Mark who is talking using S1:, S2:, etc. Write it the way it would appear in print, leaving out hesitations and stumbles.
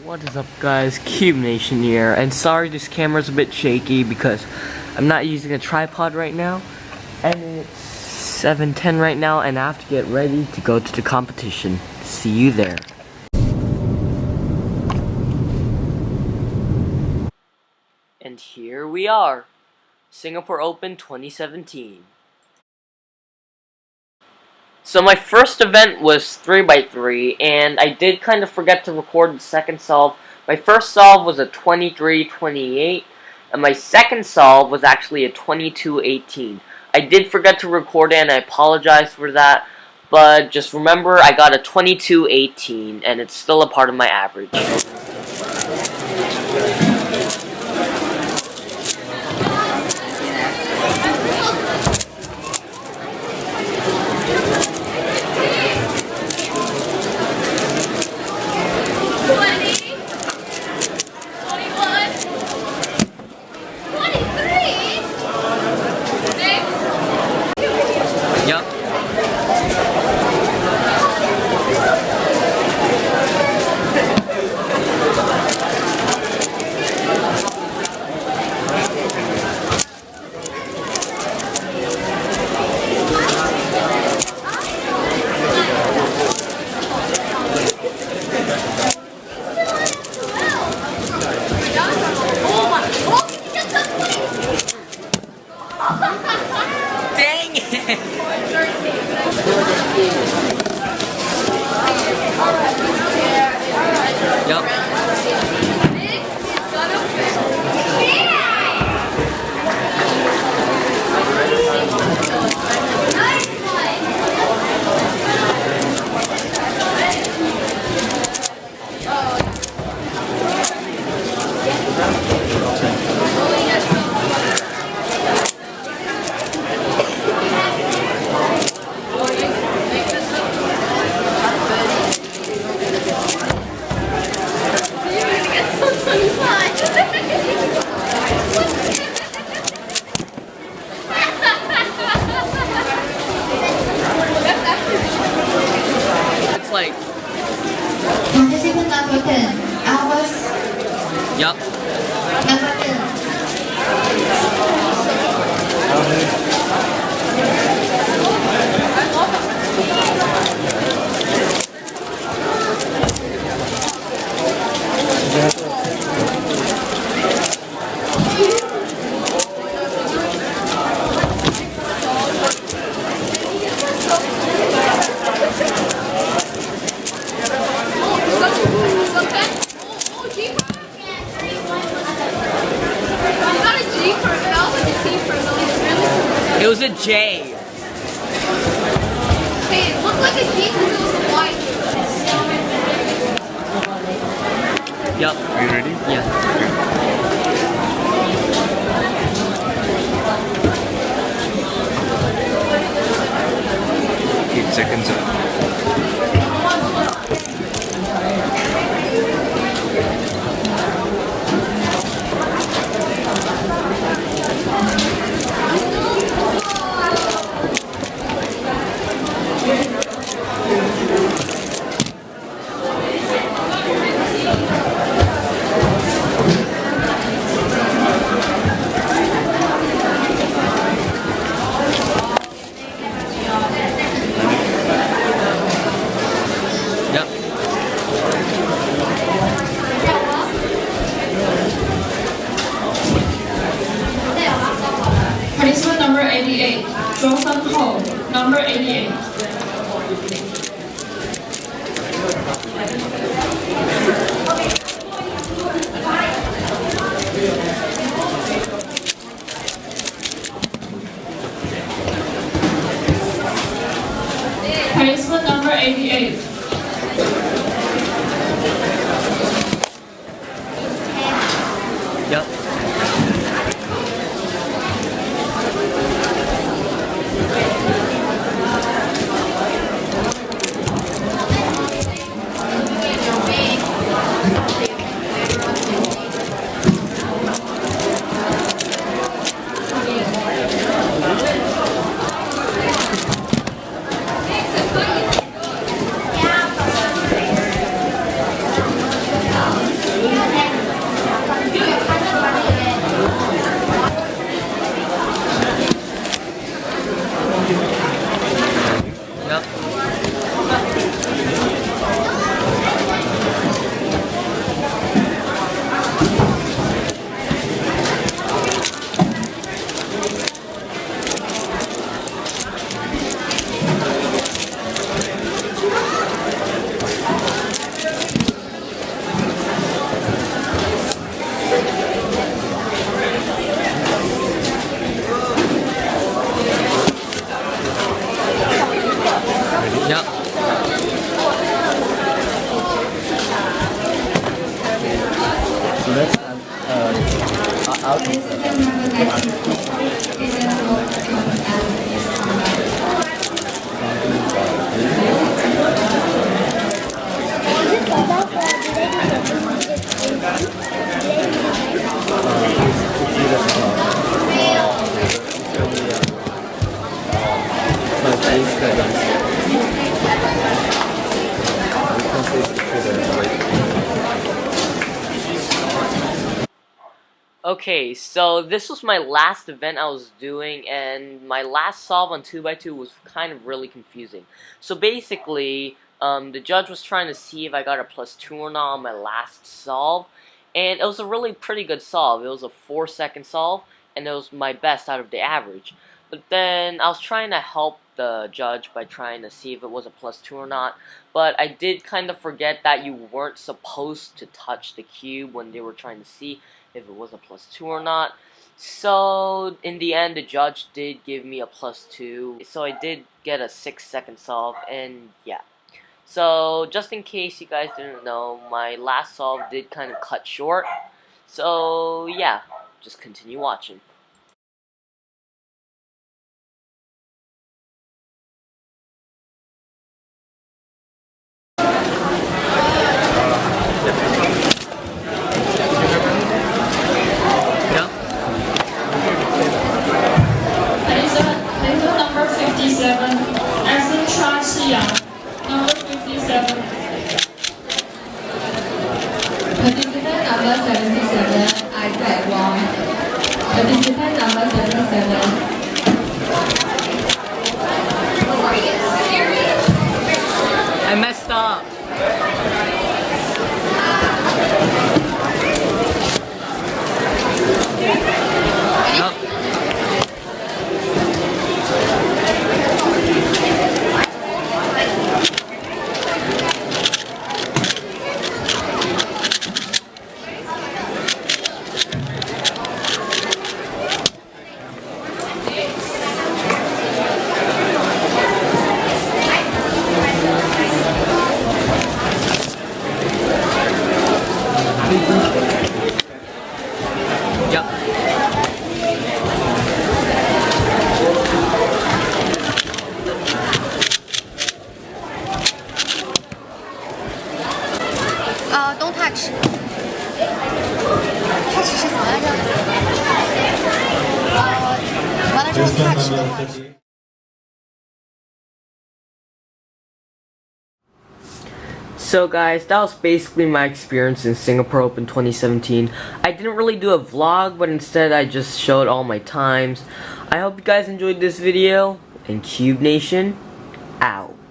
S1: What is up, guys? Cube Nation here, and sorry this camera's a bit shaky because I'm not using a tripod right now, and it's 7:10 right now, and I have to get ready to go to the competition. See you there. And here we are, Singapore Open 2017. So my first event was 3x3, and I did kind of forget to record the second solve. My first solve was a 23-28, and my second solve was actually a 22-18. I did forget to record it, and I apologize for that, but just remember I got a 22-18, and it's still a part of my average. Dang it! Yep. It's like...
S2: Participant number 10, Albus.
S1: Yup.
S2: Number 10.
S1: It was a J.
S2: Hey, it looked like a G because it was a white.
S1: Yup.
S3: Are you ready?
S1: Yeah.
S3: 8 seconds up.
S4: Participant number 88, Johan Ho, number 88. Participant number 88.
S1: Yup.
S2: Participant number 94 is enrolled from this combat.
S1: Okay, so this was my last event I was doing, and my last solve on 2x2 was kind of really confusing. So basically, the judge was trying to see if I got a +2 or not on my last solve, and it was a really pretty good solve. It was a 4-second solve, and it was my best out of the average. But then I was trying to help the judge by trying to see if it was a +2 or not, but I did kind of forget that you weren't supposed to touch the cube when they were trying to see if it was a +2 or not. So in the end, the judge did give me a +2, so I did get a 6-second solve, and yeah. So just in case you guys didn't know, my last solve did kind of cut short. So yeah, just continue watching.
S4: Laser number 57, Essen Cha Xiang, number 57.
S2: Participant number 77, Isaac Wong. Participant number 77.
S1: I messed up.
S2: Don't touch. touch 是怎么来着？完了之后 touch 的话。
S1: So guys, that was basically my experience in Singapore Open 2017. I didn't really do a vlog, but instead I just showed all my times. I hope you guys enjoyed this video, and Cube Nation, out.